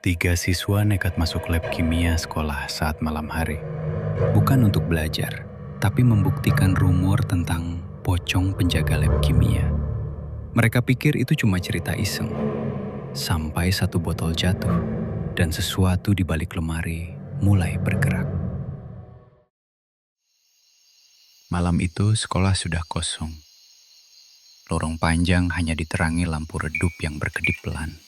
Tiga siswa nekat masuk lab kimia sekolah saat malam hari. Bukan untuk belajar, tapi membuktikan rumor tentang pocong penjaga lab kimia. Mereka pikir itu cuma cerita iseng. Sampai satu botol jatuh, dan sesuatu di balik lemari mulai bergerak. Malam itu sekolah sudah kosong. Lorong panjang hanya diterangi lampu redup yang berkedip pelan.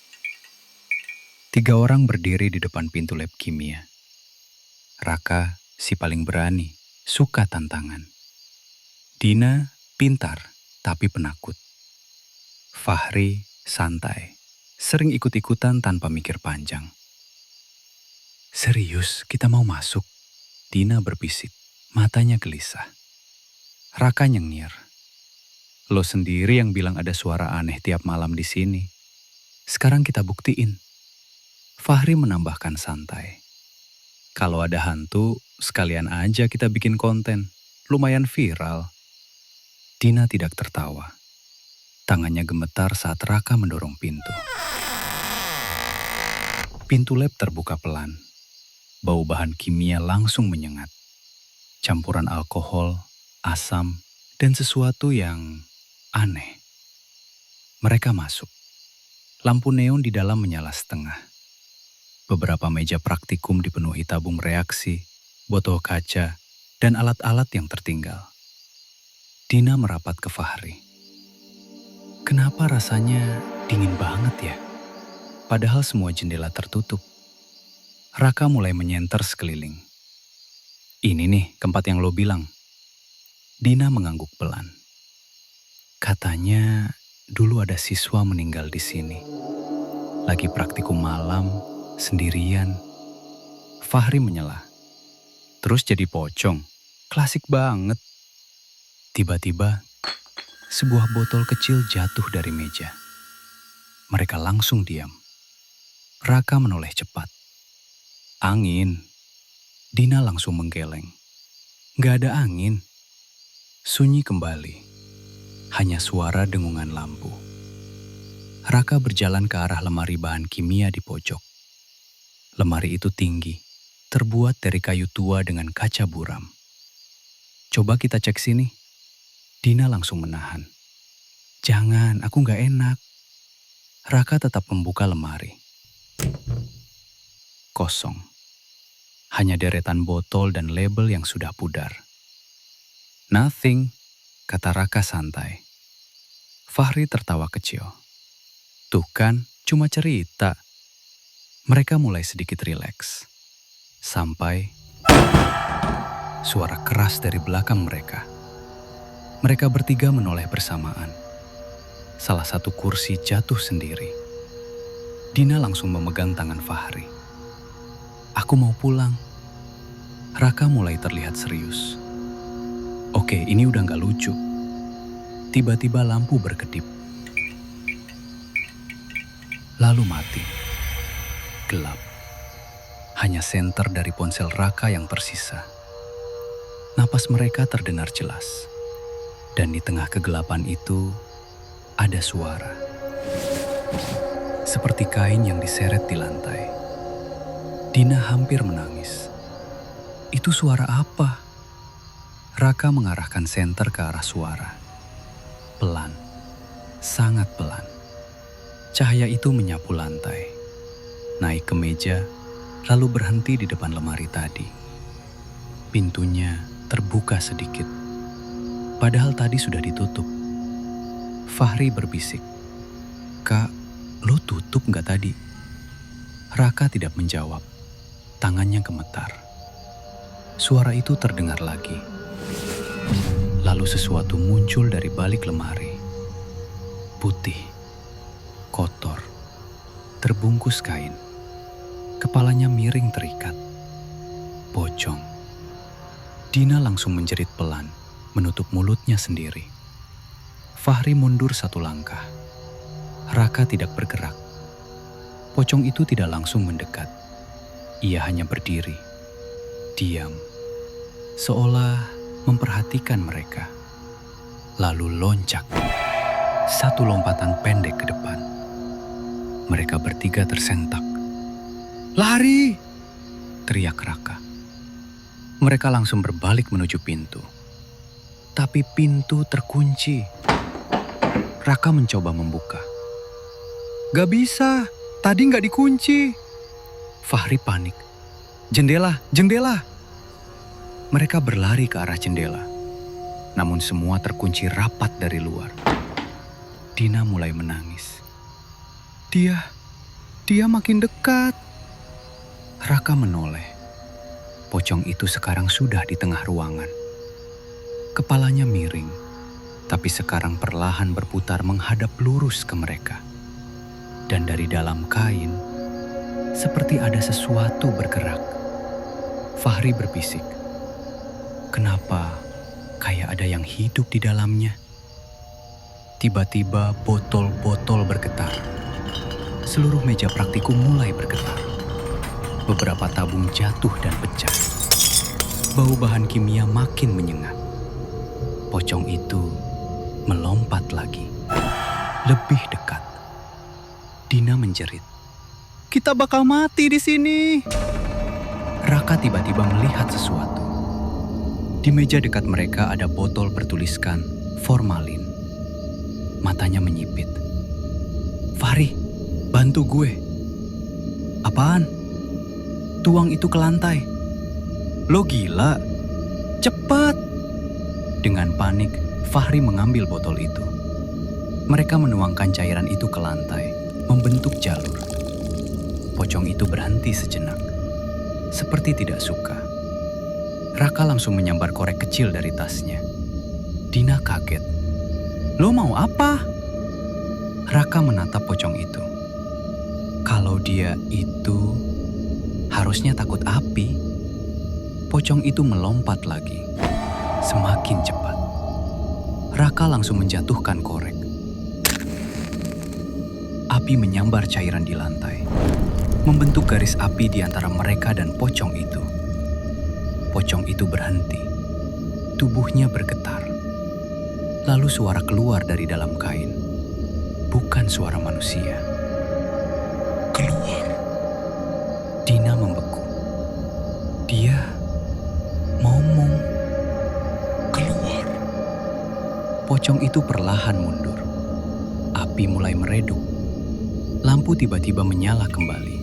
Tiga orang berdiri di depan pintu lab kimia. Raka, si paling berani, suka tantangan. Dina, pintar, tapi penakut. Fahri, santai, sering ikut-ikutan tanpa mikir panjang. Serius, kita mau masuk? Dina berbisik, matanya gelisah. Raka nyengir. Lo sendiri yang bilang ada suara aneh tiap malam di sini. Sekarang kita buktiin. Fahri menambahkan santai. Kalau ada hantu, sekalian aja kita bikin konten. Lumayan viral. Dina tidak tertawa. Tangannya gemetar saat Raka mendorong pintu. Pintu lab terbuka pelan. Bau bahan kimia langsung menyengat. Campuran alkohol, asam, dan sesuatu yang aneh. Mereka masuk. Lampu neon di dalam menyala setengah. Beberapa meja praktikum dipenuhi tabung reaksi, botol kaca, dan alat-alat yang tertinggal. Dina merapat ke Fahri. Kenapa rasanya dingin banget ya? Padahal semua jendela tertutup. Raka mulai menyenter sekeliling. Ini nih tempat yang lo bilang. Dina mengangguk pelan. Katanya dulu ada siswa meninggal di sini. Lagi praktikum malam, sendirian. Fahri menyela. Terus jadi pocong. Klasik banget. Tiba-tiba, sebuah botol kecil jatuh dari meja. Mereka langsung diam. Raka menoleh cepat. Angin. Dina langsung menggeleng. Gak ada angin. Sunyi kembali. Hanya suara dengungan lampu. Raka berjalan ke arah lemari bahan kimia di pojok. Lemari itu tinggi, terbuat dari kayu tua dengan kaca buram. Coba kita cek sini. Dina langsung menahan. Jangan, aku gak enak. Raka tetap membuka lemari. Kosong. Hanya deretan botol dan label yang sudah pudar. Nothing, kata Raka santai. Fahri tertawa kecil. Tuh kan, cuma cerita. Mereka mulai sedikit rileks. Sampai suara keras dari belakang mereka. Mereka bertiga menoleh bersamaan. Salah satu kursi jatuh sendiri. Dina langsung memegang tangan Fahri. Aku mau pulang. Raka mulai terlihat serius. Oke, ini udah gak lucu. Tiba-tiba lampu berkedip. Lalu mati. Gelap. Hanya senter dari ponsel Raka yang tersisa. Napas mereka terdengar jelas. Dan di tengah kegelapan itu, ada suara. Seperti kain yang diseret di lantai. Dina hampir menangis. Itu suara apa? Raka mengarahkan senter ke arah suara. Pelan. Sangat pelan. Cahaya itu menyapu lantai. Naik ke meja, lalu berhenti di depan lemari tadi. Pintunya terbuka sedikit. Padahal tadi sudah ditutup. Fahri berbisik. Kak, lo tutup gak tadi? Raka tidak menjawab. Tangannya gemetar. Suara itu terdengar lagi. Lalu sesuatu muncul dari balik lemari. Putih. Kotor. Terbungkus kain. Kepalanya miring terikat. Pocong. Dina langsung menjerit pelan, menutup mulutnya sendiri. Fahri mundur satu langkah. Raka tidak bergerak. Pocong itu tidak langsung mendekat. Ia hanya berdiri. Diam. Seolah memperhatikan mereka. Lalu loncat. Satu lompatan pendek ke depan. Mereka bertiga tersentak. Lari! Teriak Raka. Mereka langsung berbalik menuju pintu. Tapi pintu terkunci. Raka mencoba membuka. Gak bisa, tadi gak dikunci. Fahri panik. Jendela, jendela! Mereka berlari ke arah jendela. Namun semua terkunci rapat dari luar. Dina mulai menangis. Dia makin dekat. Raka menoleh. Pocong itu sekarang sudah di tengah ruangan. Kepalanya miring, tapi sekarang perlahan berputar menghadap lurus ke mereka. Dan dari dalam kain, seperti ada sesuatu bergerak. Fahri berbisik, "Kenapa kayak ada yang hidup di dalamnya?" Tiba-tiba botol-botol bergetar. Seluruh meja praktikum mulai bergetar. Beberapa tabung jatuh dan pecah. Bau bahan kimia makin menyengat. Pocong itu melompat lagi. Lebih dekat. Dina menjerit. "Kita bakal mati di sini." Raka tiba-tiba melihat sesuatu. Di meja dekat mereka ada botol bertuliskan formalin. Matanya menyipit. "Fahri, bantu gue." "Apaan?" "Tuang itu ke lantai." "Lo gila? Cepat!" Dengan panik, Fahri mengambil botol itu. Mereka menuangkan cairan itu ke lantai, membentuk jalur. Pocong itu berhenti sejenak, seperti tidak suka. Raka langsung menyambar korek kecil dari tasnya. Dina kaget. "Lo mau apa?" Raka menatap pocong itu. Kalau dia itu harusnya takut api. Pocong itu melompat lagi, semakin cepat. Raka langsung menjatuhkan korek. Api menyambar cairan di lantai, membentuk garis api di antara mereka dan pocong itu. Pocong itu berhenti, tubuhnya bergetar. Lalu suara keluar dari dalam kain, bukan suara manusia. "Keluar!" Dina membeku. Dia ngomong. "Keluar!" Pocong itu perlahan mundur. Api mulai meredup. Lampu tiba-tiba menyala kembali.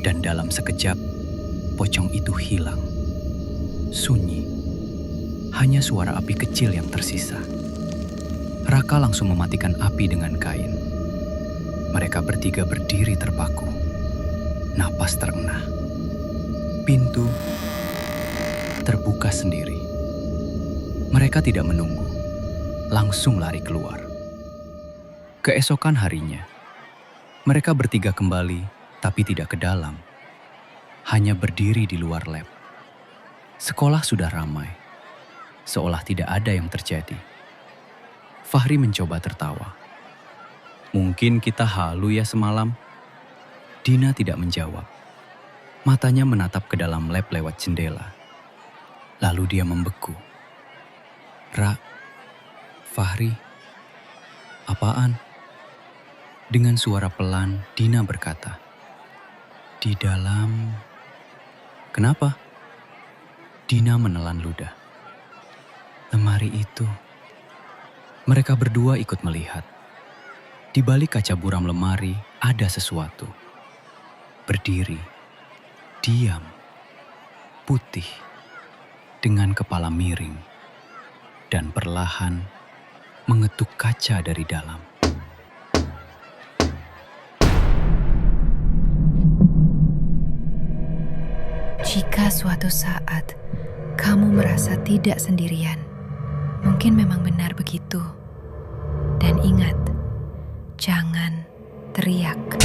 Dan dalam sekejap, pocong itu hilang. Sunyi. Hanya suara api kecil yang tersisa. Raka langsung mematikan api dengan kain. Mereka bertiga berdiri terpaku. Napas terengah. Pintu terbuka sendiri. Mereka tidak menunggu. Langsung lari keluar. Keesokan harinya, mereka bertiga kembali, tapi tidak ke dalam. Hanya berdiri di luar lab. Sekolah sudah ramai, seolah tidak ada yang terjadi. Fahri mencoba tertawa. "Mungkin kita halu ya semalam?" Dina tidak menjawab. Matanya menatap ke dalam lab lewat jendela. Lalu dia membeku. Fahri, apaan?" Dengan suara pelan, Dina berkata, "Di dalam..." "Kenapa?" Dina menelan ludah. "Lemari itu." Mereka berdua ikut melihat. Di balik kaca buram lemari ada sesuatu. Berdiri, diam, putih, dengan kepala miring, dan perlahan mengetuk kaca dari dalam. Jika suatu saat kamu merasa tidak sendirian, mungkin memang benar begitu. Dan ingat, jangan teriak.